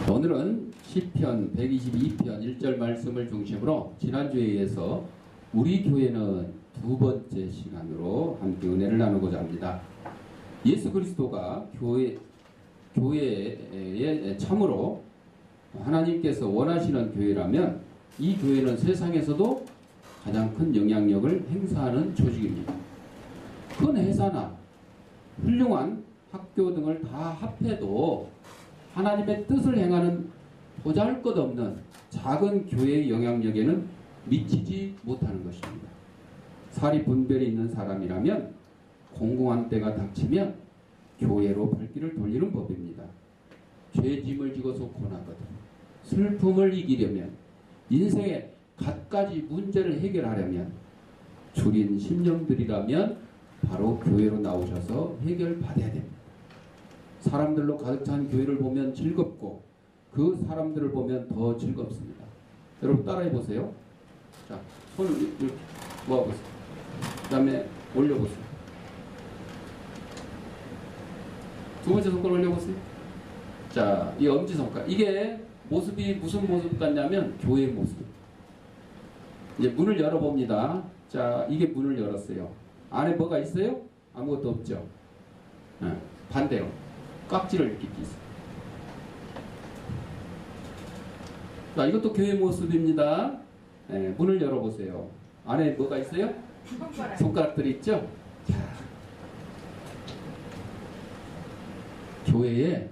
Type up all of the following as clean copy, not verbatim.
오늘은 시편 122편 1절 말씀을 중심으로 지난주에 이어서 우리 교회는 두 번째 시간으로 함께 은혜를 나누고자 합니다. 예수 그리스도가 교회에 참으로 하나님께서 원하시는 교회라면 이 교회는 세상에서도 가장 큰 영향력을 행사하는 조직입니다. 큰 회사나 훌륭한 학교 등을 다 합해도 하나님의 뜻을 행하는 보잘것없는 작은 교회의 영향력에는 미치지 못하는 것입니다. 사리 분별이 있는 사람이라면 공공한 때가 닥치면 교회로 발길을 돌리는 법입니다. 죄짐을 지고서 고나거든 슬픔을 이기려면 인생의 갖가지 문제를 해결하려면 줄인 심령들이라면 바로 교회로 나오셔서 해결받아야 됩니다. 사람들로 가득 찬 교회를 보면 즐겁고 그 사람들을 보면 더 즐겁습니다. 여러분 따라해 보세요. 자, 손을 이렇게 모아보세요. 그 다음에 올려보세요. 두 번째 손가락 올려보세요. 자, 이 엄지손가락. 이게 모습이 무슨 모습 같냐면 교회의 모습. 이제 문을 열어봅니다. 자, 이게 문을 열었어요. 안에 뭐가 있어요? 아무것도 없죠. 네, 반대로 깍지를 이렇게 끼세요. 자, 이것도 교회 모습입니다. 네, 문을 열어보세요. 안에 뭐가 있어요? 손가락들이 있죠? 자, 교회에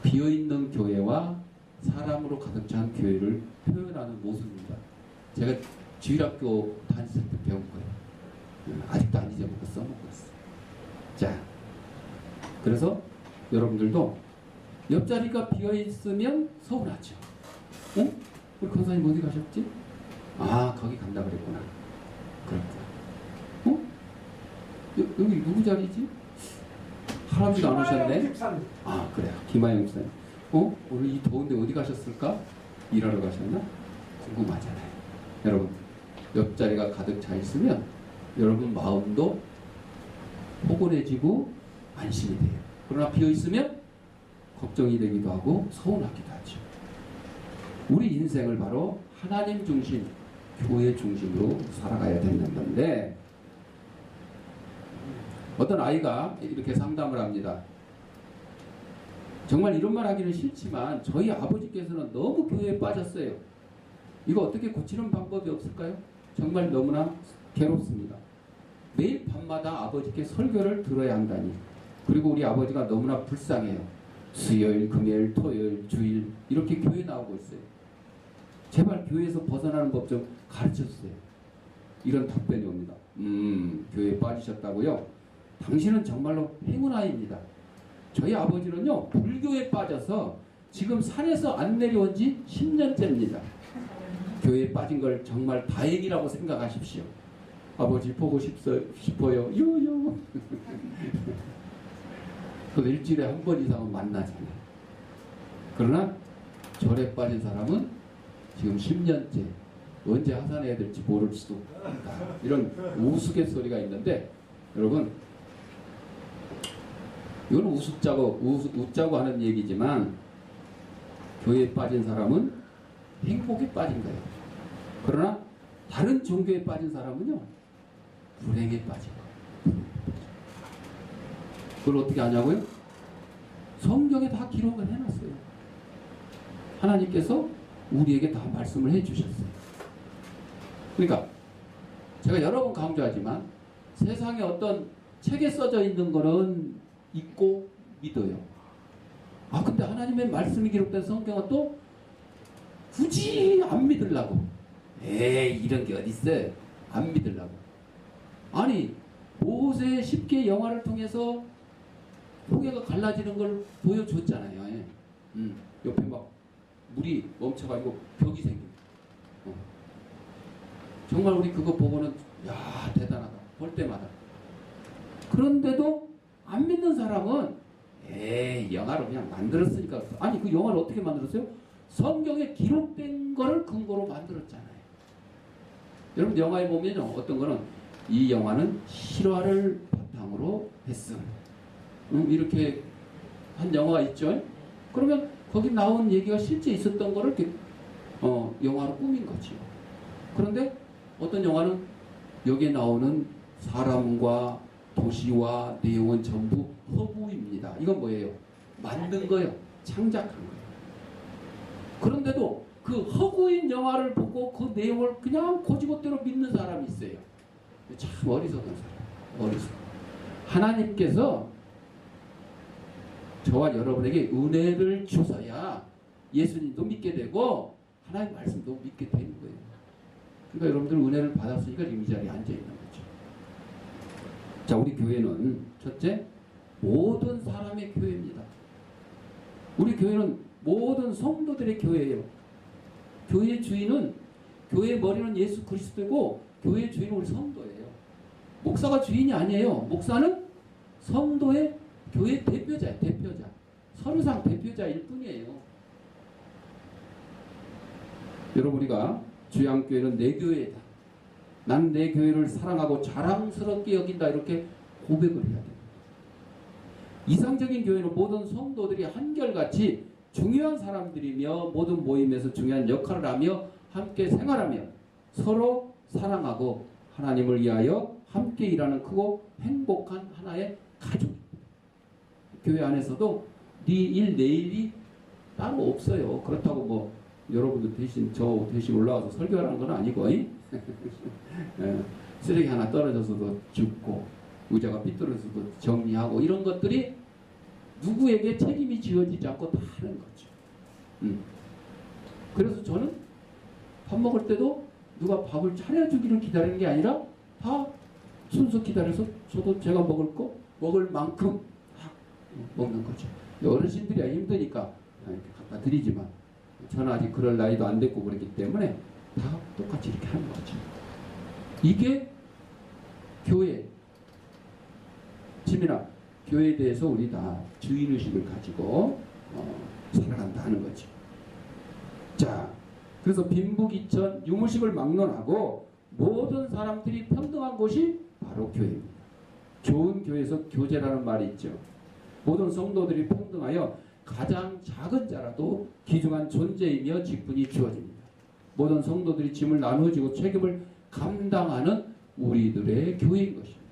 비어있는 교회와 사람으로 가득 찬 교회를 표현하는 모습입니다. 제가 주일학교 다녔을 때 배운 거예요. 아직도 안 잊어먹고 써먹고 있어요. 자, 그래서 여러분들도 옆자리가 비어있으면 서운하죠. 어? 우리 권사님 어디 가셨지? 아, 거기 간다 그랬구나. 그렇구나. 어? 여기 누구 자리지? 할아버지가 안 오셨네? 아, 그래요. 김하영 목사님. 어? 오늘 이 더운데 어디 가셨을까? 일하러 가셨나? 궁금하잖아요. 여러분, 옆자리가 가득 차 있으면 여러분 마음도 포근해지고 안심이 돼요. 그러나 비어있으면 걱정이 되기도 하고 서운하기도 하죠. 우리 인생을 바로 하나님 중심, 교회 중심으로 살아가야 되는 건데, 어떤 아이가 이렇게 상담을 합니다. 정말 이런 말 하기는 싫지만 저희 아버지께서는 너무 교회에 빠졌어요. 이거 어떻게 고치는 방법이 없을까요? 정말 너무나 괴롭습니다. 매일 밤마다 아버지께 설교를 들어야 한다니. 그리고 우리 아버지가 너무나 불쌍해요. 수요일, 금요일, 토요일, 주일 이렇게 교회 나오고 있어요. 제발 교회에서 벗어나는 법 좀 가르쳐주세요. 이런 답변이 옵니다. 교회에 빠지셨다고요? 당신은 정말로 행운아이입니다. 저희 아버지는요, 불교에 빠져서 지금 산에서 안 내려온 지 10년째입니다. 교회에 빠진 걸 정말 다행이라고 생각하십시오. 아버지 보고 싶어요. 요요. 그 일주일에 한 번 이상은 만나잖아요. 그러나 절에 빠진 사람은 지금 10년째 언제 하산해야 될지 모를 수도 있다. 이런 우스갯소리가 있는데, 여러분, 이건 웃자고 하는 얘기지만 교회에 빠진 사람은 행복에 빠진 거예요. 그러나 다른 종교에 빠진 사람은요, 불행에 빠진 거예요. 그걸 어떻게 하냐고요? 성경에 다 기록을 해놨어요. 하나님께서 우리에게 다 말씀을 해주셨어요. 그러니까 제가 여러 번 강조하지만 세상에 어떤 책에 써져 있는 거는 읽고 믿어요. 아, 근데 하나님의 말씀이 기록된 성경은 또 굳이 안 믿으려고. 에이, 이런 게 어딨어? 안 믿으려고. 아니, 모세의 10개 영화를 통해서 홍해가 갈라지는 걸 보여줬잖아요. 옆에 막 물이 멈춰가지고 벽이 생겨. 정말 우리 그거 보고는 야, 대단하다. 볼 때마다. 그런데도 안 믿는 사람은 에이, 영화로 그냥 만들었으니까. 아니, 그 영화를 어떻게 만들었어요? 성경에 기록된 거를 근거로 만들었잖아요. 여러분, 영화에 보면 어떤 거는 이 영화는 실화를 바탕으로 했음. 이렇게 한 영화가 있죠. 그러면 거기 나온 얘기가 실제 있었던 거를 이렇게 영화로 꾸민 거죠. 그런데 어떤 영화는 여기에 나오는 사람과 도시와 내용은 전부 허구입니다. 이건 뭐예요? 만든 거예요. 창작한 거예요. 그런데도 그 허구인 영화를 보고 그 내용을 그냥 고지고대로 믿는 사람이 있어요. 참 어리석은 사람. 어리석은. 하나님께서 저와 여러분에게 은혜를 주셔야 예수님도 믿게 되고 하나님 말씀도 믿게 되는 거예요. 그러니까 여러분들 은혜를 받았으니까 지금 이 자리에 앉아 있는 거죠. 자, 우리 교회는 첫째, 모든 사람의 교회입니다. 우리 교회는 모든 성도들의 교회예요. 교회의 주인은, 교회의 머리는 예수 그리스도고 교회의 주인은 우리 성도예요. 목사가 주인이 아니에요. 목사는 성도의 교회 대표자예요. 대표자. 서류상 대표자일 뿐이에요. 여러분, 우리가 주양교회는 내 교회다. 나는 내 교회를 사랑하고 자랑스럽게 여긴다. 이렇게 고백을 해야 됩니다. 이상적인 교회는 모든 성도들이 한결같이 중요한 사람들이며 모든 모임에서 중요한 역할을 하며 함께 생활하며 서로 사랑하고 하나님을 위하여 함께 일하는 크고 행복한 하나의 가족입니다. 교회 안에서도 네 일, 내 일이 따로 없어요. 그렇다고 뭐 여러분들 대신 저 대신 올라와서 설교하는 건 아니고 쓰레기 하나 떨어져서도 줍고 의자가 삐뚤어져서도 정리하고 이런 것들이 누구에게 책임이 지어지지 않고 다 하는 거죠. 그래서 저는 밥 먹을 때도 누가 밥을 차려주기를 기다리는 게 아니라 다 순서 기다려서 저도 제가 먹을 만큼 다 먹는 거죠. 어르신들이 힘드니까 이렇게 갖다 드리지만 저는 아직 그럴 나이도 안 됐고 그렇기 때문에 다 똑같이 이렇게 하는 거죠. 이게 교회. 지민아, 교회에 대해서 우리 다 주인의식을 가지고 살아간다 하는 거죠. 자, 그래서 빈부귀천, 유무식을 막론하고 모든 사람들이 평등한 곳이 바로 교회입니다. 좋은 교회에서 교제라는 말이 있죠. 모든 성도들이 평등하여 가장 작은 자라도 귀중한 존재이며 직분이 주어집니다. 모든 성도들이 짐을 나누어지고 책임을 감당하는 우리들의 교회인 것입니다.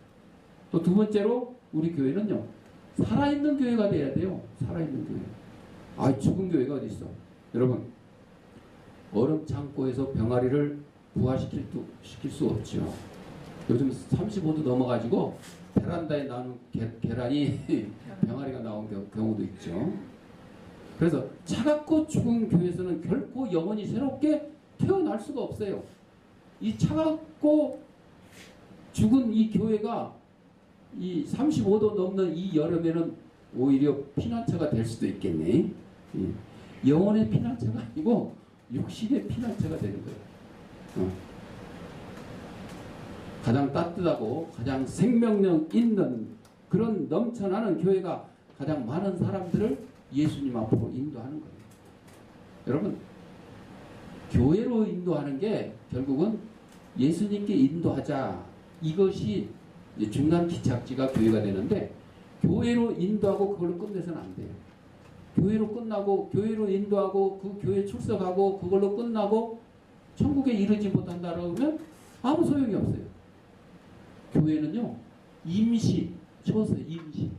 또 두 번째로 우리 교회는요, 살아있는 교회가 돼야 돼요. 살아있는 교회. 죽은 교회가 어디 있어? 여러분, 얼음 창고에서 병아리를 부화시킬 수 없죠. 요즘 35도 넘어가지고 베란다에 나오는 계란이 병아리가 나온 경우도 있죠. 그래서 차갑고 죽은 교회에서는 결코 영원히 새롭게 태어날 수가 없어요. 이 차갑고 죽은 이 교회가 이 35도 넘는 이 여름에는 오히려 피난처가 될 수도 있겠네. 영혼의 피난처가 아니고 육신의 피난처가 되는 거예요. 가장 따뜻하고 가장 생명력 있는 그런 넘쳐나는 교회가 가장 많은 사람들을 예수님 앞으로 인도하는 거예요. 여러분, 교회로 인도하는 게 결국은 예수님께 인도하자. 이것이 중간 기착지가 교회가 되는데 교회로 인도하고 그걸로 끝내서는 안 돼요. 교회로 끝나고 교회로 인도하고 그 교회 출석하고 그걸로 끝나고 천국에 이르지 못한다 그러면 아무 소용이 없어요. 교회는요, 임시 처소예요. 임시.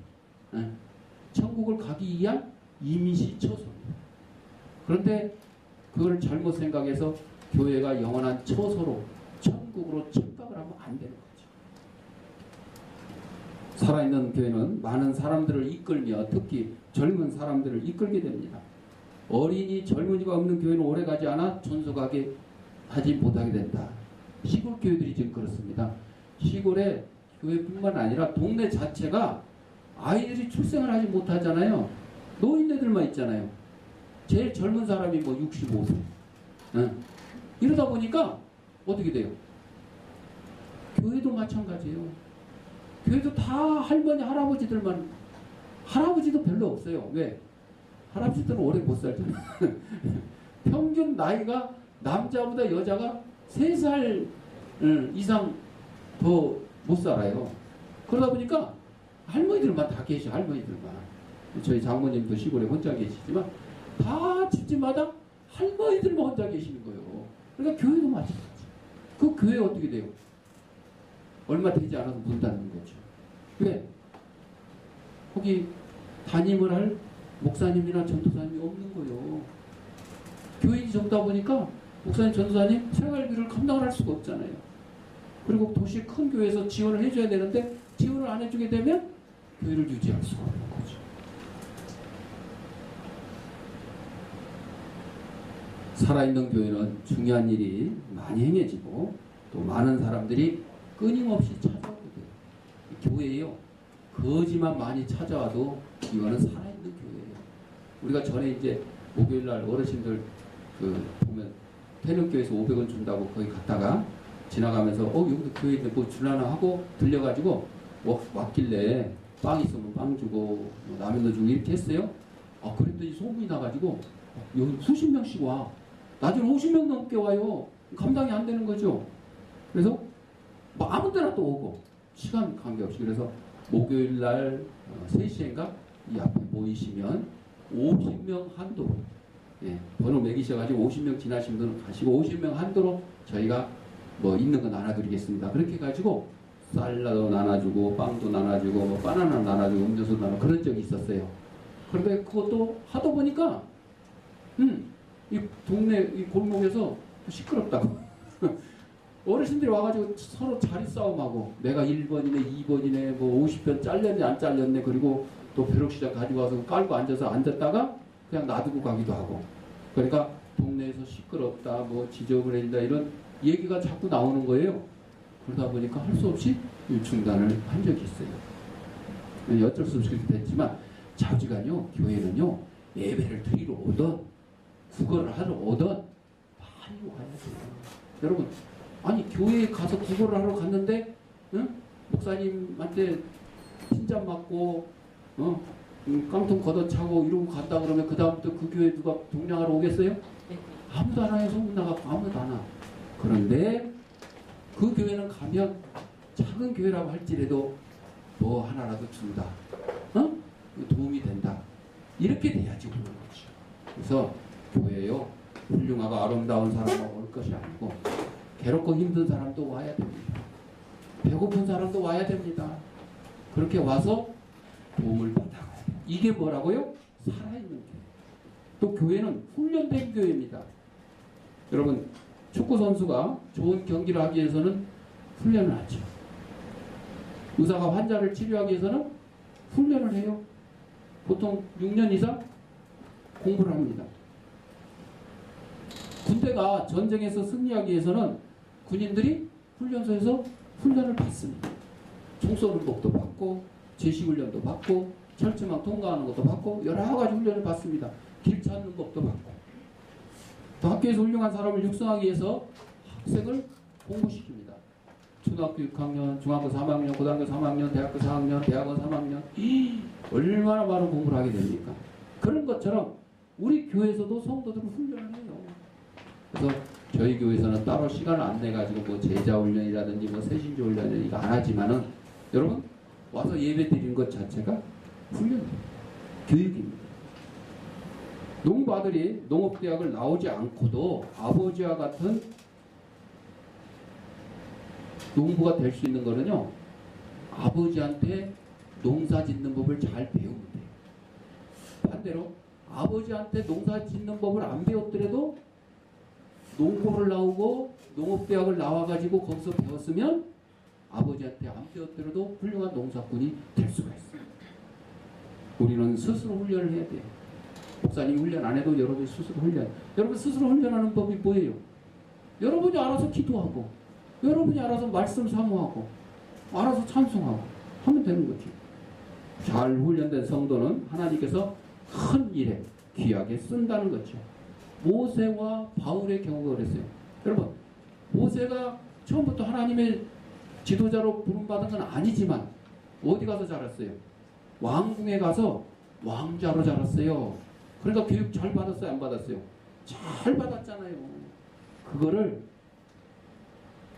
천국을 가기 위한 임시 처소입니다. 그런데 그걸 잘못 생각해서 교회가 영원한 처소로 천국으로 착각을 하면 안 되는 거죠. 살아있는 교회는 많은 사람들을 이끌며 특히 젊은 사람들을 이끌게 됩니다. 어린이 젊은이가 없는 교회는 오래가지 않아 존속하게 하지 못하게 된다. 시골 교회들이 지금 그렇습니다. 시골의 교회뿐만 아니라 동네 자체가 아이들이 출생을 하지 못하잖아요. 노인네들만 있잖아요. 제일 젊은 사람이 뭐 65세. 이러다 보니까 어떻게 돼요? 교회도 마찬가지예요. 교회도 다 할머니 할아버지들만, 할아버지도 별로 없어요. 왜? 할아버지들은 오래 못 살잖아요. 평균 나이가 남자보다 여자가 3살 이상 더 못 살아요. 그러다 보니까 할머니들만 다 계셔. 할머니들만. 저희 장모님도 시골에 혼자 계시지만 다 집집마다 할머니들만 혼자 계시는 거예요. 그러니까 교회도 마찬가지. 그 교회 어떻게 돼요? 얼마 되지 않아서 문 닫는 거죠. 왜? 거기 담임을 할 목사님이나 전도사님이 없는 거예요. 교인이 적다 보니까 목사님, 전도사님 생활비를 감당을 할 수가 없잖아요. 그리고 도시 큰 교회에서 지원을 해줘야 되는데 지원을 안 해주게 되면 교회를 유지할 수가 없는 거죠. 살아있는 교회는 중요한 일이 많이 행해지고 또 많은 사람들이 끊임없이 찾아오게 돼요. 교회예요. 거지만 많이 찾아와도 이거는 살아있는 교회예요. 우리가 전에 이제 목요일날 어르신들 보면 태릉교회에서 500원 준다고 거기 갔다가 지나가면서 여기도 교회 있는데 뭐 주려나 하고 들려가지고 왔길래 빵 있으면 빵 주고 라면도 주고 이렇게 했어요. 그랬더니 소문이 나가지고 여기 수십 명씩 와. 나중에 50명 넘게 와요. 감당이 안 되는 거죠. 그래서 뭐 아무 때나 또 오고 시간 관계없이. 그래서 목요일날 3시인가 이 앞에 모이시면 50명 한도로 번호 매기셔가지고 50명 지나신 분은 가시고 50명 한도로 저희가 뭐 있는 거 나눠드리겠습니다. 그렇게 해가지고 쌀도 나눠주고 빵도 나눠주고 뭐 바나나 나눠주고 음료수 나눠 그런 적이 있었어요. 그런데 그것도 하다 보니까 이 동네 이 골목에서 시끄럽다고 어르신들이 와가지고 서로 자리 싸움하고 내가 1번이네 2번이네 뭐 50편 잘렸네 안 잘렸네 그리고 또 벼룩시장 가지고 와서 깔고 앉았다가 그냥 놔두고 가기도 하고 그러니까 동네에서 시끄럽다 뭐 지저분해진다 이런 얘기가 자꾸 나오는 거예요. 그러다 보니까 할 수 없이 중단을 한 적이 있어요. 어쩔 수 없이 그렇게 됐지만 자우지간요 교회는요 예배를 드리러 오던 국어를 하러 오던 많이 와야 돼요. 여러분 아니 교회에 가서 국어를 하러 갔는데 목사님한테 핀잔 맞고 깡통 걷어차고 이러고 간다 그러면 그 다음부터 그 교회 누가 동냥하러 오겠어요? 아무도 안 와요. 소문나갖고 아무도 안 와. 그런데 그 교회는 가면 작은 교회라고 할지라도 뭐 하나라도 준다. 도움이 된다. 이렇게 돼야지 오는 거죠. 그래서 교회요 훌륭하고 아름다운 사람만 올 것이 아니고 괴롭고 힘든 사람도 와야 됩니다. 배고픈 사람도 와야 됩니다. 그렇게 와서 도움을 받아가야 돼요. 이게 뭐라고요? 살아있는 교회. 또 교회는 훈련된 교회입니다. 여러분 축구선수가 좋은 경기를 하기 위해서는 훈련을 하죠. 의사가 환자를 치료하기 위해서는 훈련을 해요. 보통 6년 이상 공부를 합니다. 군대가 전쟁에서 승리하기 위해서는 군인들이 훈련소에서 훈련을 받습니다. 총 쏘는 법도 받고 제시훈련도 받고 철조망 통과하는 것도 받고 여러 가지 훈련을 받습니다. 길 찾는 법도 받고 또 학교에서 훌륭한 사람을 육성하기 위해서 학생을 공부시킵니다. 초등학교 6학년, 중학교 3학년, 고등학교 3학년, 대학교 4학년, 대학원 3학년 얼마나 많은 공부를 하게 됩니까? 그런 것처럼 우리 교회에서도 성도들을 훈련을 해요. 그래서 저희 교회에서는 따로 시간을 안 내가지고 뭐 제자훈련이라든지 뭐 새신조 훈련 이거 안 하지만은 여러분 와서 예배 드리는 것 자체가 훈련이에요. 교육입니다. 농부 아들이 농업대학을 나오지 않고도 아버지와 같은 농부가 될 수 있는 거는요. 아버지한테 농사 짓는 법을 잘 배우면 돼요. 반대로 아버지한테 농사 짓는 법을 안 배웠더라도 농고를 나오고 농업대학을 나와가지고 거기서 배웠으면 아버지한테 안 배웠더라도 훌륭한 농사꾼이 될 수가 있어요. 우리는 스스로 훈련을 해야 돼요. 목사님이 훈련 안 해도 여러분이 스스로 훈련. 여러분 스스로 훈련하는 법이 뭐예요? 여러분이 알아서 기도하고 여러분이 알아서 말씀 사모하고 알아서 찬송하고 하면 되는 거죠. 잘 훈련된 성도는 하나님께서 큰 일에 귀하게 쓴다는 거죠. 모세와 바울의 경우가 그랬어요. 여러분 모세가 처음부터 하나님의 지도자로 부름받은 건 아니지만 어디 가서 자랐어요? 왕궁에 가서 왕자로 자랐어요. 그러니까 교육 잘 받았어요? 안 받았어요? 잘 받았잖아요. 그거를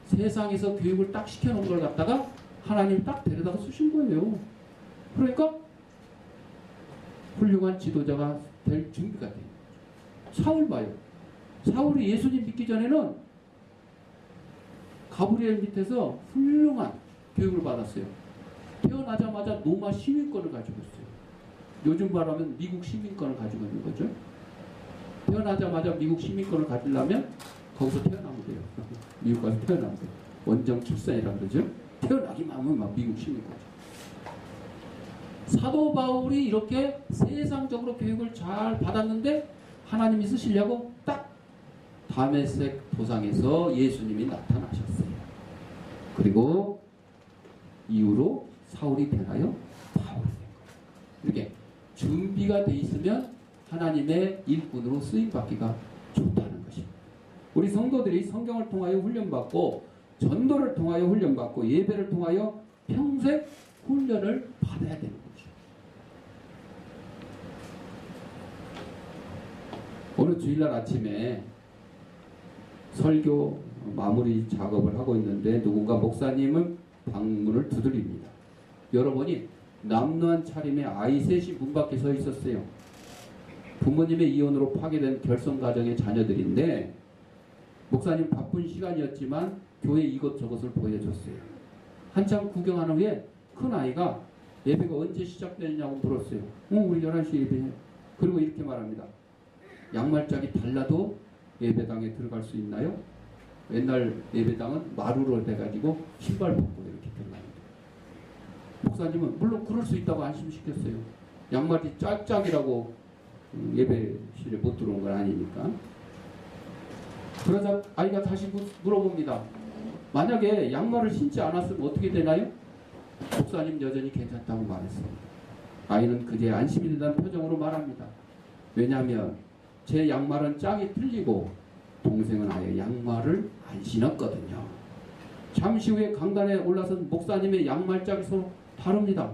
세상에서 교육을 딱 시켜놓은 걸 갖다가 하나님 딱 데려다가 쓰신 거예요. 그러니까 훌륭한 지도자가 될 준비가 돼요. 사울 봐요. 사울이 예수님 믿기 전에는 가브리엘 밑에서 훌륭한 교육을 받았어요. 태어나자마자 로마 시민권을 가지고 있어요. 요즘 말하면 미국 시민권을 가지고 있는 거죠. 태어나자마자 미국 시민권을 가지려면 거기서 태어나면 돼요. 미국 가서 태어나면 돼요. 원정 출산이라고 그러죠. 태어나기만 하면 막 미국 시민권이죠. 사도 바울이 이렇게 세상적으로 교육을 잘 받았는데 하나님이 쓰시려고 딱 다메섹 도상에서 예수님이 나타나셨어요. 그리고 이후로 사울이 변하여 바울이 된 거예요. 이렇게 준비가 돼 있으면 하나님의 일꾼으로 쓰임받기가 좋다는 것입니다. 우리 성도들이 성경을 통하여 훈련받고 전도를 통하여 훈련받고 예배를 통하여 평생 훈련을 받아야 되는 거죠. 오늘 주일날 아침에 설교 마무리 작업을 하고 있는데 누군가 목사님은 방문을 두드립니다. 여러분이 남루한 차림의 아이 셋이 문 밖에 서 있었어요. 부모님의 이혼으로 파괴된 결손가정의 자녀들인데 목사님 바쁜 시간이었지만 교회 이것저것을 보여줬어요. 한참 구경한 후에 큰 아이가 예배가 언제 시작되느냐고 물었어요. 우리 11시 예배해요. 그리고 이렇게 말합니다. 양말짝이 달라도 예배당에 들어갈 수 있나요? 옛날 예배당은 마루로 돼가지고 신발 벗고 이렇게 들어갑니다. 목사님은 물론 그럴 수 있다고 안심시켰어요. 양말이 짝짝이라고 예배실에 못 들어온 건 아니니까. 그러자 아이가 다시 물어봅니다. 만약에 양말을 신지 않았으면 어떻게 되나요? 목사님 여전히 괜찮다고 말했습니다. 아이는 그제 안심이 된다는 표정으로 말합니다. 왜냐하면 제 양말은 짝이 틀리고 동생은 아예 양말을 안 신었거든요. 잠시 후에 강단에 올라선 목사님의 양말짝이 서로 다릅니다.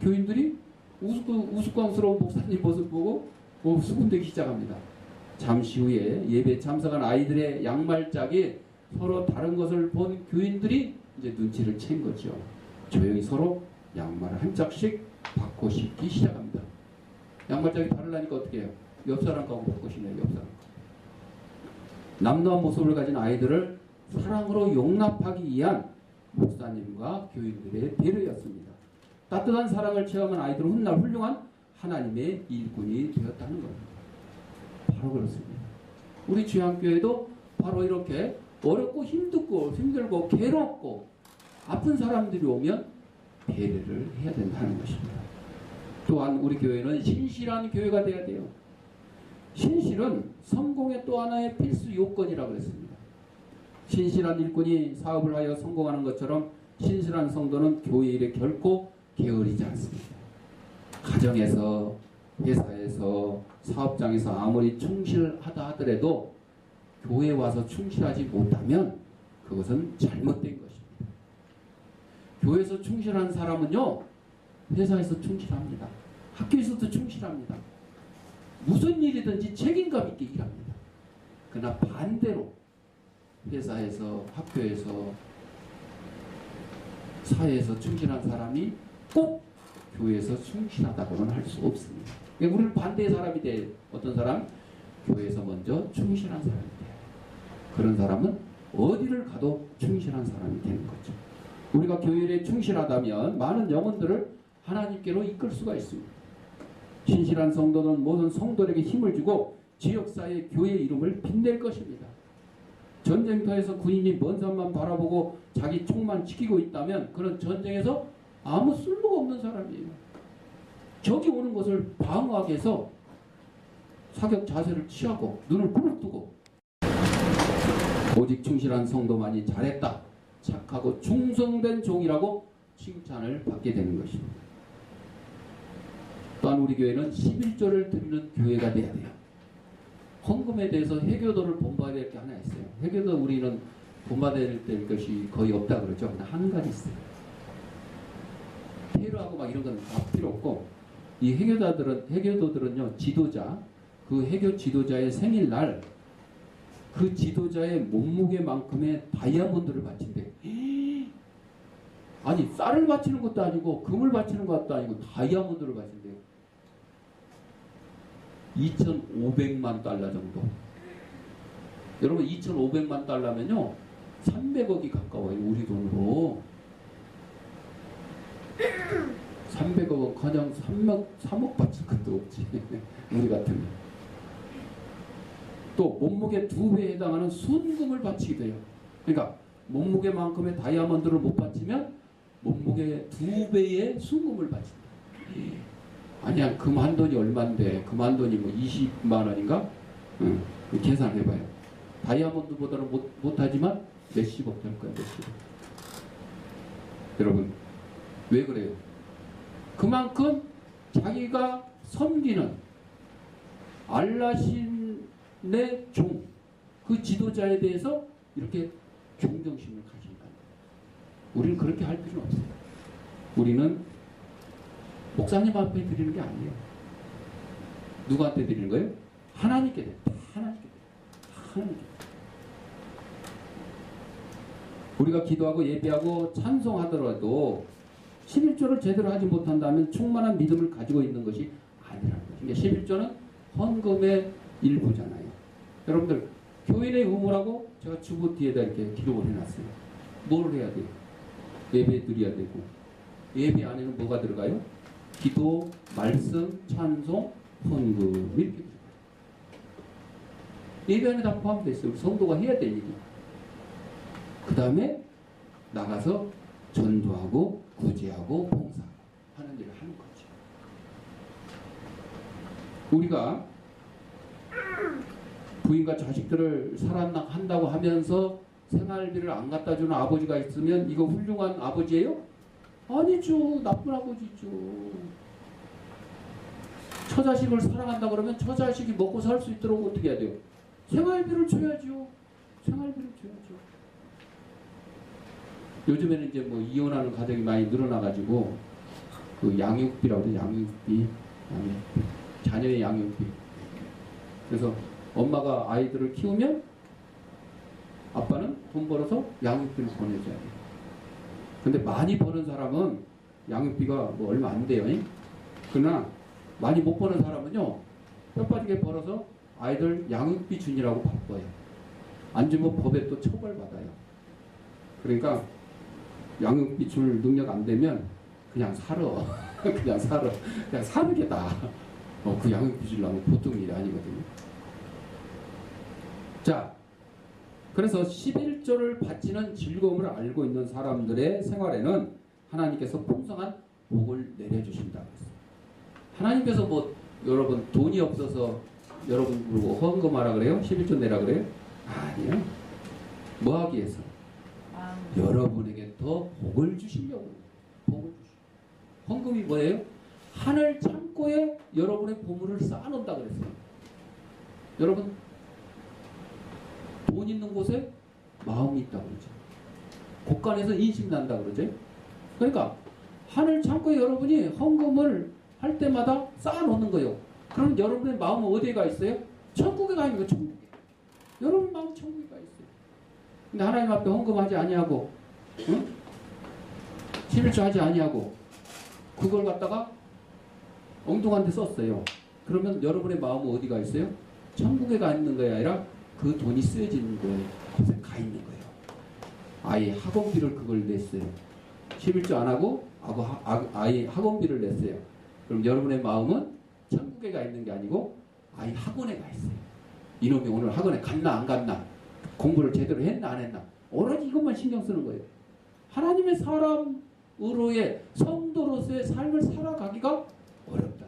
교인들이 우스꽝스러운 목사님 모습 보고 수군대기 시작합니다. 잠시 후에 예배 참석한 아이들의 양말짝이 서로 다른 것을 본 교인들이 이제 눈치를 챈 거죠. 조용히 서로 양말을 한 짝씩 바꿔 신기 시작합니다. 양말짝이 다르려니까 어떻게 해요? 옆 사람 거하고 바꿔 신어요. 옆 사람 거. 남다운 모습을 가진 아이들을 사랑으로 용납하기 위한 목사님과 교인들의 배려였습니다. 따뜻한 사랑을 체험한 아이들은 훗날 훌륭한 하나님의 일꾼이 되었다는 겁니다. 바로 그렇습니다. 우리 주양교회도 바로 이렇게 어렵고 힘들고 괴롭고 아픈 사람들이 오면 배려를 해야 된다는 것입니다. 또한 우리 교회는 신실한 교회가 되어야 돼요. 신실은 성공의 또 하나의 필수 요건이라고 했습니다. 신실한 일꾼이 사업을 하여 성공하는 것처럼 신실한 성도는 교회 일에 결코 게으르지 않습니다. 가정에서, 회사에서, 사업장에서 아무리 충실하다 하더라도 교회에 와서 충실하지 못하면 그것은 잘못된 것입니다. 교회에서 충실한 사람은요, 회사에서 충실합니다. 학교에서도 충실합니다. 무슨 일이든지 책임감 있게 일합니다. 그러나 반대로 회사에서, 학교에서, 사회에서 충실한 사람이 꼭 교회에서 충실하다고는 할 수 없습니다. 그러니까 우리는 반대의 사람이 돼. 어떤 사람? 교회에서 먼저 충실한 사람이 돼요. 그런 사람은 어디를 가도 충실한 사람이 되는 거죠. 우리가 교회에 충실하다면 많은 영혼들을 하나님께로 이끌 수가 있습니다. 신실한 성도는 모든 성도에게 힘을 주고 지역사회 교회 이름을 빛낼 것입니다. 전쟁터에서 군인이 먼 산만 바라보고 자기 총만 지키고 있다면 그런 전쟁에서 아무 쓸모가 없는 사람이에요. 적이 오는 것을 방어하기 위해서 사격 자세를 취하고 눈을 부릅뜨고 오직 충실한 성도만이 잘했다, 착하고 충성된 종이라고 칭찬을 받게 되는 것입니다. 또한 우리 교회는 11조를 드리는 교회가 돼야 돼요. 헌금에 대해서 회교도를 본받아야 될 게 하나 있어요. 회교도 우리는 본받아야 될 것이 거의 없다 그러죠. 근데 한 가지 있어요. 테러하고 막 이런 건 다 필요 없고, 이 회교도들은요, 지도자, 그 회교 지도자의 생일날 그 지도자의 몸무게만큼의 다이아몬드를 바친대. 아니 쌀을 바치는 것도 아니고 금을 바치는 것도 아니고 다이아몬드를 바친대요. 2,500만 달러 정도. 여러분 2,500만 달러면요 300억이 가까워요. 우리 돈으로 300억은 그냥 3억 바칠 것도 없지. 우리 같으면. 또 몸무게 2배에 해당하는 순금을 바치게 돼요. 그러니까 몸무게만큼의 다이아몬드를 못 바치면 몸무게 2배의 순금을 바친다. 아니야, 금 한 돈이 얼만데, 금 한 돈이 뭐 20만 원인가? 계산해봐요. 다이아몬드보다는 못하지만 몇십억 될 거야, 몇십억. 여러분, 왜 그래요? 그만큼 자기가 섬기는 알라신의 종, 그 지도자에 대해서 이렇게 존경심을 가진다. 우리는 그렇게 할 필요는 없어요. 우리는 목사님 앞에 드리는 게 아니에요. 누구한테 드리는 거예요? 하나님께 드려요. 하나님께 드려요. 하나님께. 우리가 기도하고 예배하고 찬송하더라도 11조를 제대로 하지 못한다면 충만한 믿음을 가지고 있는 것이 아니라는 거죠. 그러니까 11조는 헌금의 일부잖아요. 여러분들 교인의 의무라고 제가 주보 뒤에다 이렇게 기록을 해놨어요. 뭘 해야 돼요? 예배 드려야 되고, 예배 안에는 뭐가 들어가요? 기도, 말씀, 찬송, 헌금 이렇게 들어가요. 예배 안에 다 포함되어 있어요. 우리 성도가 해야 될 일이. 그 다음에 나가서 전도하고 구제하고 봉사하고 하는 일을 하는 거죠. 우리가 부인과 자식들을 사랑한다고 하면서 생활비를 안 갖다 주는 아버지가 있으면 이거 훌륭한 아버지예요? 아니죠. 나쁜 아버지죠. 처자식을 사랑한다 그러면 처자식이 먹고 살 수 있도록 어떻게 해야 돼요? 생활비를 줘야죠. 생활비를 줘야죠. 요즘에는 이제 뭐 이혼하는 가정이 많이 늘어나가지고 그 양육비라고 해요. 양육비. 자녀의 양육비. 그래서 엄마가 아이들을 키우면 아빠는 돈 벌어서 양육비를 보내줘야 돼요. 근데 많이 버는 사람은 양육비가 뭐 얼마 안 돼요. 그러나 많이 못 버는 사람은요 뼈 빠지게 벌어서 아이들 양육비 준이라고 바빠요. 안 주면 법에 또 처벌받아요. 그러니까 양육비 줄 능력 안 되면 그냥 살아. 그냥 살아. 그냥 사는 게 나아. 그 양육비 주려면 보통 일이 아니거든요. 자, 그래서 11조를 바치는 즐거움을 알고 있는 사람들의 생활에는 하나님께서 풍성한 복을 내려주신다고 했어요. 하나님께서 뭐 여러분 돈이 없어서 여러분 그러고 헌금하라 그래요? 11조 내라 그래요? 아니요. 뭐 하기 위해서? 여러분에게 더 복을 주시려고. 복을 주시려고. 헌금이 뭐예요? 하늘 창고에 여러분의 보물을 쌓아놓는다 그랬어요. 여러분 돈 있는 곳에 마음이 있다고 그러죠. 곳간에서 인심 난다 그러죠. 그러니까 하늘 창고에 여러분이 헌금을 할 때마다 쌓아놓는 거예요. 그럼 여러분의 마음은 어디에 가 있어요? 천국에 가 있는 거예요. 천국에. 여러분 마음 천국에 가 있어요. 근데 하나님 앞에 헌금하지 아니하고, 응? 11조 하지 아니하고 그걸 갖다가 엉뚱한 데 썼어요. 그러면 여러분의 마음은 어디 가 있어요? 천국에 가 있는 거야 아니라 그 돈이 쓰여지는 곳에 가 있는 거예요. 아예 학원비를 그걸 냈어요. 11조 안 하고 아예 학원비를 냈어요. 그럼 여러분의 마음은 천국에 가 있는 게 아니고 아예 학원에 가 있어요. 이놈이 오늘 학원에 갔나 안 갔나, 공부를 제대로 했나 안 했나, 오로지 이것만 신경 쓰는 거예요. 하나님의 사람으로의 성도로서의 삶을 살아가기가 어렵다.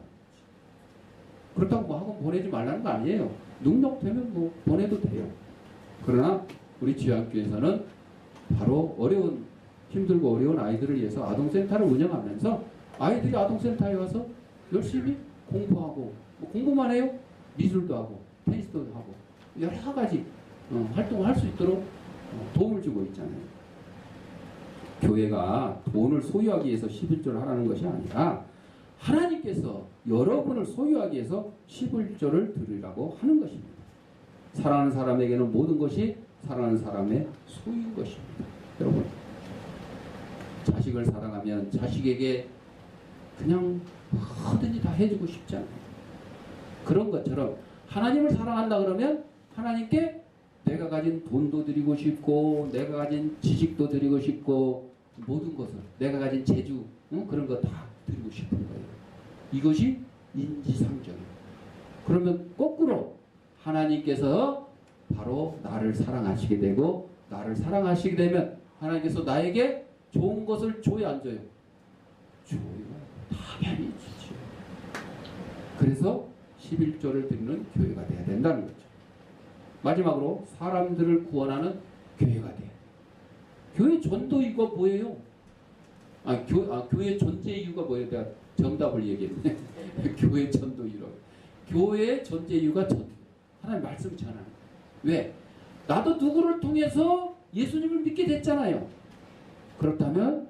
그렇다고 뭐 학원 보내지 말라는 거 아니에요. 능력 되면 뭐 보내도 돼요. 그러나 우리 지향교회에서는 바로 어려운, 힘들고 어려운 아이들을 위해서 아동센터를 운영하면서 아이들이 아동센터에 와서 열심히 공부하고, 뭐 공부만 해요? 미술도 하고 테니스도 하고 여러 가지 활동을 할 수 있도록 도움을 주고 있잖아요. 교회가 돈을 소유하기 위해서 11조를 하라는 것이 아니라 하나님께서 여러분을 소유하기 위해서 11조를 드리라고 하는 것입니다. 사랑하는 사람에게는 모든 것이 사랑하는 사람의 소유인 것입니다. 여러분, 자식을 사랑하면 자식에게 그냥 뭐든지 다 해주고 싶지 않아요. 그런 것처럼 하나님을 사랑한다 그러면 하나님께 내가 가진 돈도 드리고 싶고 내가 가진 지식도 드리고 싶고 모든 것을 내가 가진 재주 그런 거 다 드리고 싶은 거예요. 이것이 인지상정이에요. 그러면 거꾸로 하나님께서 바로 나를 사랑하시게 되고 나를 사랑하시게 되면 하나님께서 나에게 좋은 것을 줘야 안 줘요? 줘요. 당연히 주죠. 그래서 11조를 드리는 교회가 돼야 된다는 거죠. 마지막으로 사람들을 구원하는 교회가 돼요. 교회 전도 이유가 뭐예요? 교회 존재 이유가 뭐예요? 내가 정답을 얘기했네. 교회 전도 이유. 교회의 존재 이유가 전도. 하나님 말씀 전하는. 왜? 나도 누구를 통해서 예수님을 믿게 됐잖아요. 그렇다면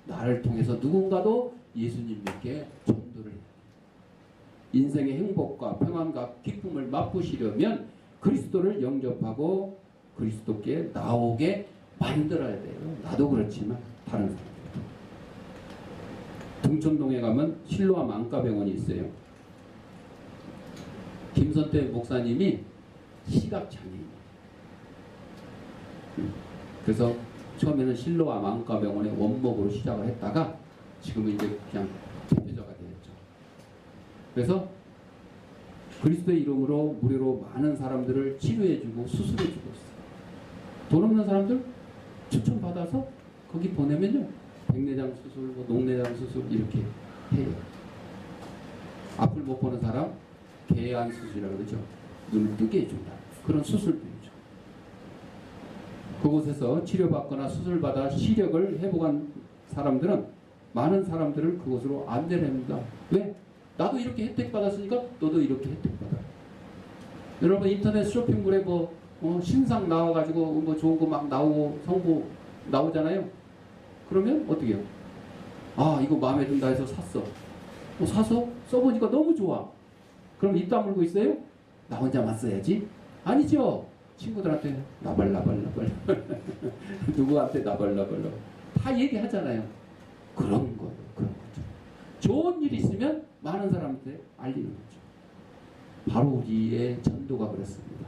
나를 통해서 누군가도 예수님 믿게 전도를 해요. 인생의 행복과 평안과 기쁨을 맛보시려면 그리스도를 영접하고 그리스도께 나오게 만들어야 돼요. 나도 그렇지만 다른 사람들. 등촌동에 가면 실로암 안과병원이 있어요. 김선태 목사님이 시각장애인이에요. 그래서 처음에는 실로암 안과병원의 원목으로 시작을 했다가 지금은 이제 그냥 대표자가 되었죠. 그래서 그리스도의 이름으로 무료로 많은 사람들을 치료해주고 수술해주고 있어요. 돈 없는 사람들 추천받아서 거기 보내면요. 백내장 수술, 녹내장 수술 이렇게 해요. 앞을 못 보는 사람 개안 수술이라고 그러죠. 눈을 뜨게 해준다. 그런 수술도 있죠. 그곳에서 치료받거나 수술받아 시력을 회복한 사람들은 많은 사람들을 그곳으로 안내를 합니다. 왜? 나도 이렇게 혜택 받았으니까 너도 이렇게 혜택 받아. 여러분 인터넷 쇼핑몰에 신상 나와가지고 뭐 좋은 거 막 나오고 성부 나오잖아요. 그러면 어떻게 해요? 아 이거 마음에 든다 해서 샀어. 사서 써보니까 너무 좋아. 그럼 입 다물고 있어요? 나 혼자만 써야지? 아니죠. 친구들한테 나발나발 누구한테 나발나발 다 얘기하잖아요. 그런 거예요. 그런 거죠. 좋은 일 있으면 많은 사람한테 알리는 거죠. 바로 우리의 전도가 그렇습니다.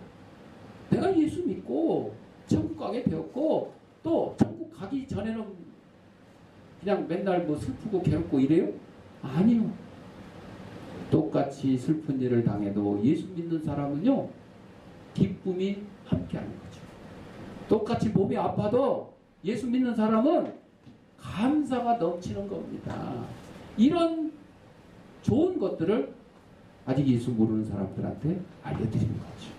내가 예수 믿고 천국 가게 되었고 또 천국 가기 전에는 그냥 맨날 뭐 슬프고 괴롭고 이래요? 아니요. 똑같이 슬픈 일을 당해도 예수 믿는 사람은요 기쁨이 함께하는 거죠. 똑같이 몸이 아파도 예수 믿는 사람은 감사가 넘치는 겁니다. 이런 좋은 것들을 아직 예수 모르는 사람들한테 알려드리는 거죠.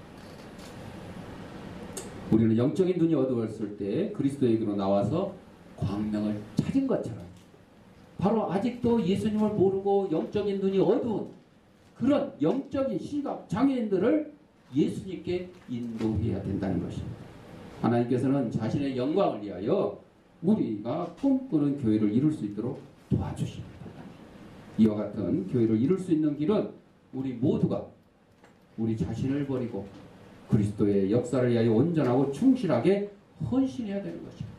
우리는 영적인 눈이 어두웠을 때 그리스도에게로 나와서 광명을 찾은 것처럼 바로 아직도 예수님을 모르고 영적인 눈이 어두운 그런 영적인 시각 장애인들을 예수님께 인도해야 된다는 것입니다. 하나님께서는 자신의 영광을 위하여 우리가 꿈꾸는 교회를 이룰 수 있도록 도와주십니다. 이와 같은 교회를 이룰 수 있는 길은 우리 모두가 우리 자신을 버리고 그리스도의 역사를 위하여 온전하고 충실하게 헌신해야 되는 것입니다.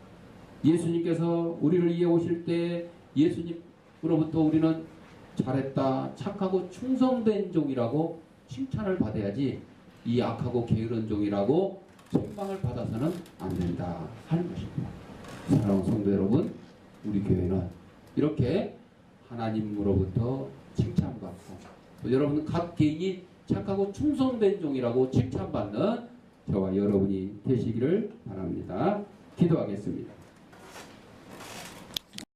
예수님께서 우리를 위해 오실 때 예수님으로부터 우리는 잘했다, 착하고 충성된 종이라고 칭찬을 받아야지 이 악하고 게으른 종이라고 책망을 받아서는 안 된다 하는 것입니다. 사랑하는 성도 여러분, 우리 교회는 이렇게 하나님으로부터 칭찬받고 또 여러분 각 개인이 착하고 충성된 종이라고 칭찬받는 저와 여러분이 되시기를 바랍니다. 기도하겠습니다.